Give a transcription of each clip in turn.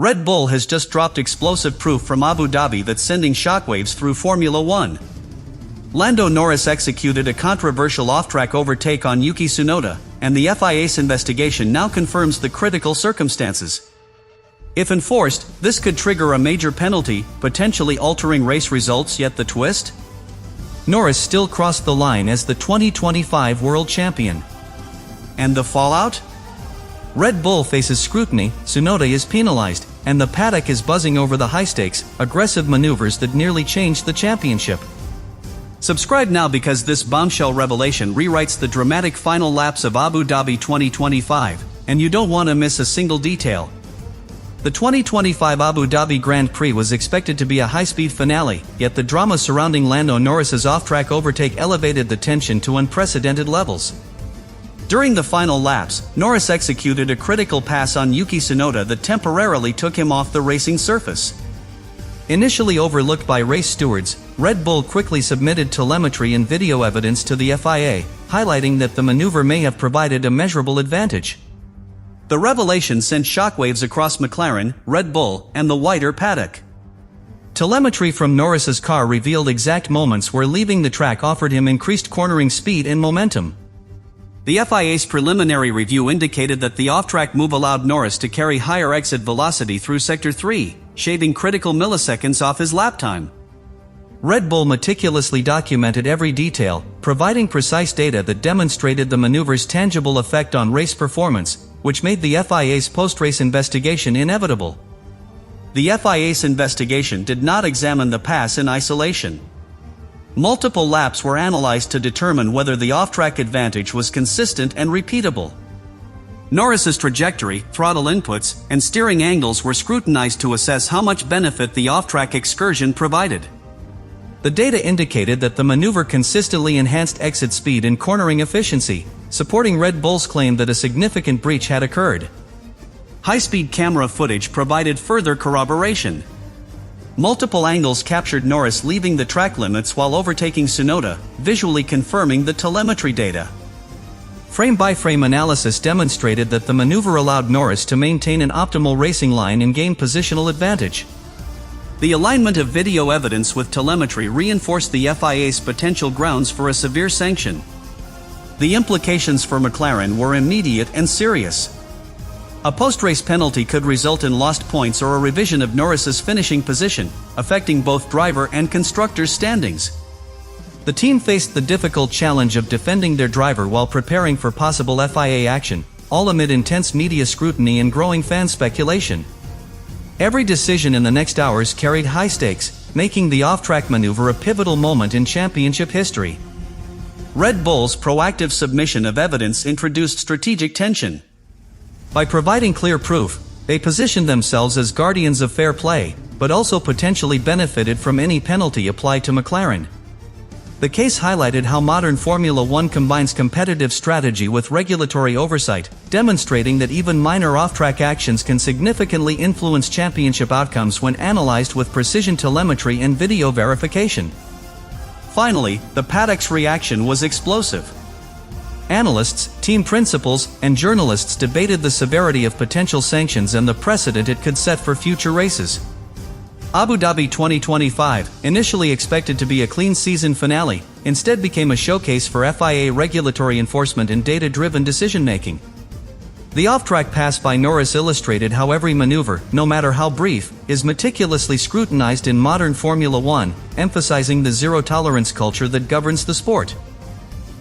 Red Bull has just dropped explosive proof from Abu Dhabi that's sending shockwaves through Formula One. Lando Norris executed a controversial off-track overtake on Yuki Tsunoda, and the FIA's investigation now confirms the critical circumstances. If enforced, this could trigger a major penalty, potentially altering race results. Yet the twist? Norris still crossed the line as the 2025 world champion. And the fallout? Red Bull faces scrutiny, Tsunoda is penalized, and the paddock is buzzing over the high-stakes, aggressive maneuvers that nearly changed the championship. Subscribe now because this bombshell revelation rewrites the dramatic final laps of Abu Dhabi 2025, and you don't want to miss a single detail. The 2025 Abu Dhabi Grand Prix was expected to be a high-speed finale, yet the drama surrounding Lando Norris's off-track overtake elevated the tension to unprecedented levels. During the final laps, Norris executed a critical pass on Yuki Tsunoda that temporarily took him off the racing surface. Initially overlooked by race stewards, Red Bull quickly submitted telemetry and video evidence to the FIA, highlighting that the maneuver may have provided a measurable advantage. The revelation sent shockwaves across McLaren, Red Bull, and the wider paddock. Telemetry from Norris's car revealed exact moments where leaving the track offered him increased cornering speed and momentum. The FIA's preliminary review indicated that the off-track move allowed Norris to carry higher exit velocity through Sector 3, shaving critical milliseconds off his lap time. Red Bull meticulously documented every detail, providing precise data that demonstrated the maneuver's tangible effect on race performance, which made the FIA's post-race investigation inevitable. The FIA's investigation did not examine the pass in isolation. Multiple laps were analyzed to determine whether the off-track advantage was consistent and repeatable. Norris's trajectory, throttle inputs, and steering angles were scrutinized to assess how much benefit the off-track excursion provided. The data indicated that the maneuver consistently enhanced exit speed and cornering efficiency, supporting Red Bull's claim that a significant breach had occurred. High-speed camera footage provided further corroboration. Multiple angles captured Norris leaving the track limits while overtaking Tsunoda, visually confirming the telemetry data. Frame-by-frame analysis demonstrated that the maneuver allowed Norris to maintain an optimal racing line and gain positional advantage. The alignment of video evidence with telemetry reinforced the FIA's potential grounds for a severe sanction. The implications for McLaren were immediate and serious. A post-race penalty could result in lost points or a revision of Norris's finishing position, affecting both driver and constructor's standings. The team faced the difficult challenge of defending their driver while preparing for possible FIA action, all amid intense media scrutiny and growing fan speculation. Every decision in the next hours carried high stakes, making the off-track maneuver a pivotal moment in championship history. Red Bull's proactive submission of evidence introduced strategic tension. By providing clear proof, they positioned themselves as guardians of fair play, but also potentially benefited from any penalty applied to McLaren. The case highlighted how modern Formula One combines competitive strategy with regulatory oversight, demonstrating that even minor off-track actions can significantly influence championship outcomes when analyzed with precision telemetry and video verification. Finally, the paddock's reaction was explosive. Analysts, team principals, and journalists debated the severity of potential sanctions and the precedent it could set for future races. Abu Dhabi 2025, initially expected to be a clean season finale, instead became a showcase for FIA regulatory enforcement and data-driven decision-making. The off-track pass by Norris illustrated how every maneuver, no matter how brief, is meticulously scrutinized in modern Formula One, emphasizing the zero-tolerance culture that governs the sport.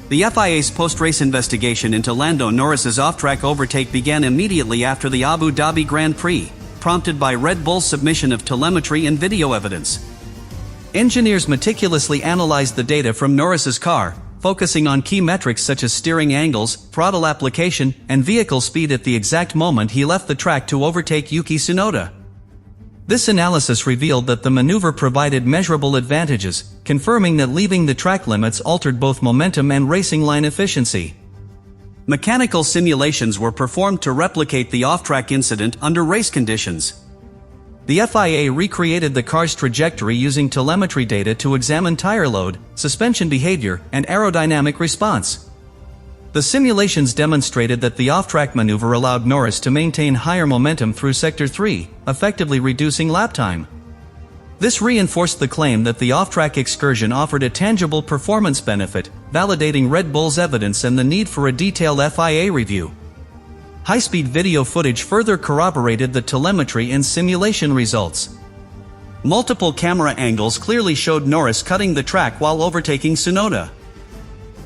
The FIA's post-race investigation into Lando Norris's off-track overtake began immediately after the Abu Dhabi Grand Prix, prompted by Red Bull's submission of telemetry and video evidence. Engineers meticulously analyzed the data from Norris's car, focusing on key metrics such as steering angles, throttle application, and vehicle speed at the exact moment he left the track to overtake Yuki Tsunoda. This analysis revealed that the maneuver provided measurable advantages, confirming that leaving the track limits altered both momentum and racing line efficiency. Mechanical simulations were performed to replicate the off-track incident under race conditions. The FIA recreated the car's trajectory using telemetry data to examine tire load, suspension behavior, and aerodynamic response. The simulations demonstrated that the off-track maneuver allowed Norris to maintain higher momentum through Sector 3, effectively reducing lap time. This reinforced the claim that the off-track excursion offered a tangible performance benefit, validating Red Bull's evidence and the need for a detailed FIA review. High-speed video footage further corroborated the telemetry and simulation results. Multiple camera angles clearly showed Norris cutting the track while overtaking Tsunoda.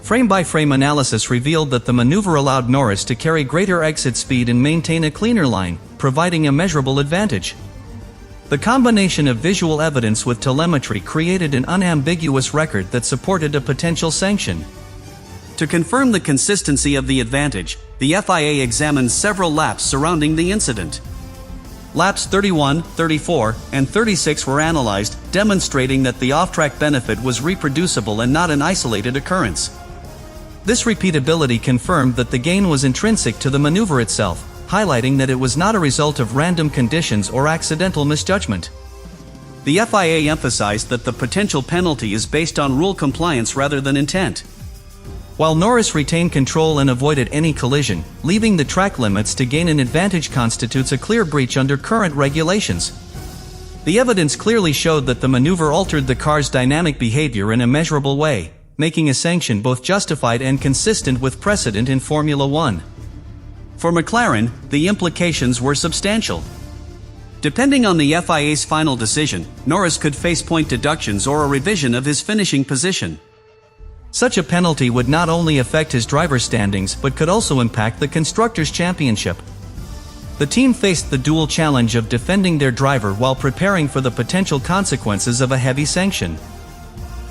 Frame-by-frame analysis revealed that the maneuver allowed Norris to carry greater exit speed and maintain a cleaner line, providing a measurable advantage. The combination of visual evidence with telemetry created an unambiguous record that supported a potential sanction. To confirm the consistency of the advantage, the FIA examined several laps surrounding the incident. Laps 31, 34, and 36 were analyzed, demonstrating that the off-track benefit was reproducible and not an isolated occurrence. This repeatability confirmed that the gain was intrinsic to the maneuver itself, highlighting that it was not a result of random conditions or accidental misjudgment. The FIA emphasized that the potential penalty is based on rule compliance rather than intent. While Norris retained control and avoided any collision, leaving the track limits to gain an advantage constitutes a clear breach under current regulations. The evidence clearly showed that the maneuver altered the car's dynamic behavior in a measurable way, making a sanction both justified and consistent with precedent in Formula One. For McLaren, the implications were substantial. Depending on the FIA's final decision, Norris could face point deductions or a revision of his finishing position. Such a penalty would not only affect his driver's standings but could also impact the Constructors' Championship. The team faced the dual challenge of defending their driver while preparing for the potential consequences of a heavy sanction.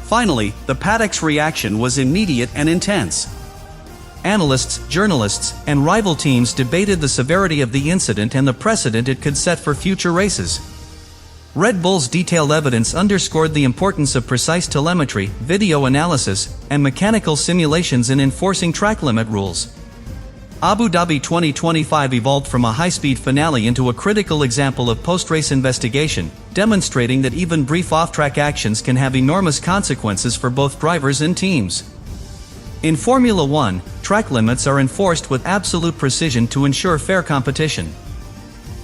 Finally, the paddock's reaction was immediate and intense. Analysts, journalists, and rival teams debated the severity of the incident and the precedent it could set for future races. Red Bull's detailed evidence underscored the importance of precise telemetry, video analysis, and mechanical simulations in enforcing track limit rules. Abu Dhabi 2025 evolved from a high-speed finale into a critical example of post-race investigation, demonstrating that even brief off-track actions can have enormous consequences for both drivers and teams. In Formula One, track limits are enforced with absolute precision to ensure fair competition.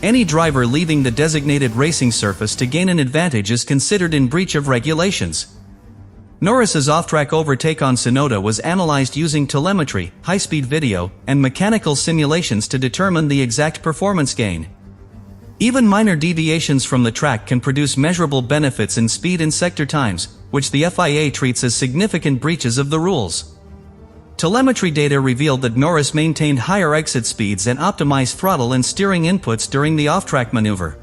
Any driver leaving the designated racing surface to gain an advantage is considered in breach of regulations. Norris's off-track overtake on Tsunoda was analyzed using telemetry, high-speed video, and mechanical simulations to determine the exact performance gain. Even minor deviations from the track can produce measurable benefits in speed and sector times, which the FIA treats as significant breaches of the rules. Telemetry data revealed that Norris maintained higher exit speeds and optimized throttle and steering inputs during the off-track maneuver.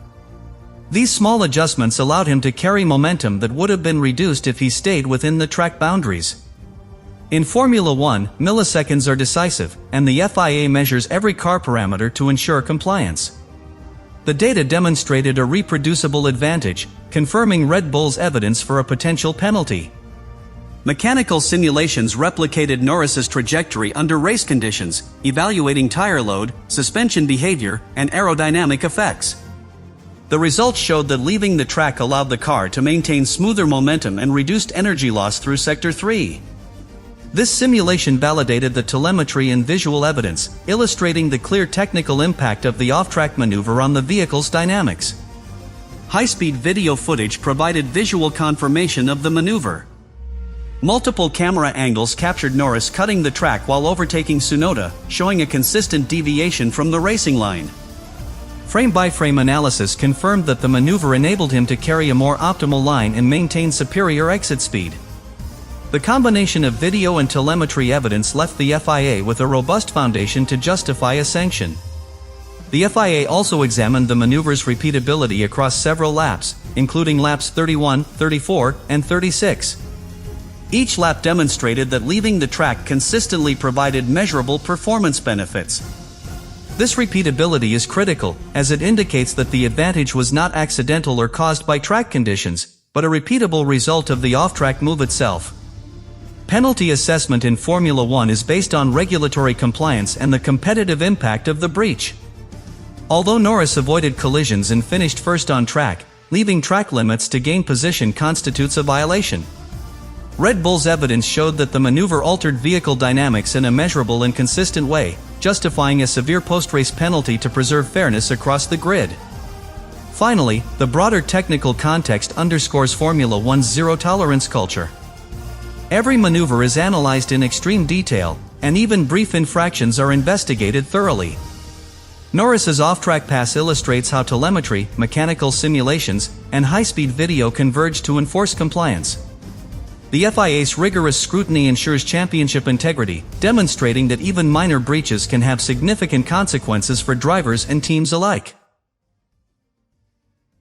These small adjustments allowed him to carry momentum that would have been reduced if he stayed within the track boundaries. In Formula One, milliseconds are decisive, and the FIA measures every car parameter to ensure compliance. The data demonstrated a reproducible advantage, confirming Red Bull's evidence for a potential penalty. Mechanical simulations replicated Norris's trajectory under race conditions, evaluating tire load, suspension behavior, and aerodynamic effects. The results showed that leaving the track allowed the car to maintain smoother momentum and reduced energy loss through Sector 3. This simulation validated the telemetry and visual evidence, illustrating the clear technical impact of the off-track maneuver on the vehicle's dynamics. High-speed video footage provided visual confirmation of the maneuver. Multiple camera angles captured Norris cutting the track while overtaking Tsunoda, showing a consistent deviation from the racing line. Frame-by-frame analysis confirmed that the maneuver enabled him to carry a more optimal line and maintain superior exit speed. The combination of video and telemetry evidence left the FIA with a robust foundation to justify a sanction. The FIA also examined the maneuver's repeatability across several laps, including laps 31, 34, and 36. Each lap demonstrated that leaving the track consistently provided measurable performance benefits. This repeatability is critical, as it indicates that the advantage was not accidental or caused by track conditions, but a repeatable result of the off-track move itself. Penalty assessment in Formula One is based on regulatory compliance and the competitive impact of the breach. Although Norris avoided collisions and finished first on track, leaving track limits to gain position constitutes a violation. Red Bull's evidence showed that the maneuver altered vehicle dynamics in a measurable and consistent way, justifying a severe post-race penalty to preserve fairness across the grid. Finally, the broader technical context underscores Formula One's zero-tolerance culture. Every maneuver is analyzed in extreme detail, and even brief infractions are investigated thoroughly. Norris's off-track pass illustrates how telemetry, mechanical simulations, and high-speed video converge to enforce compliance. The FIA's rigorous scrutiny ensures championship integrity, demonstrating that even minor breaches can have significant consequences for drivers and teams alike.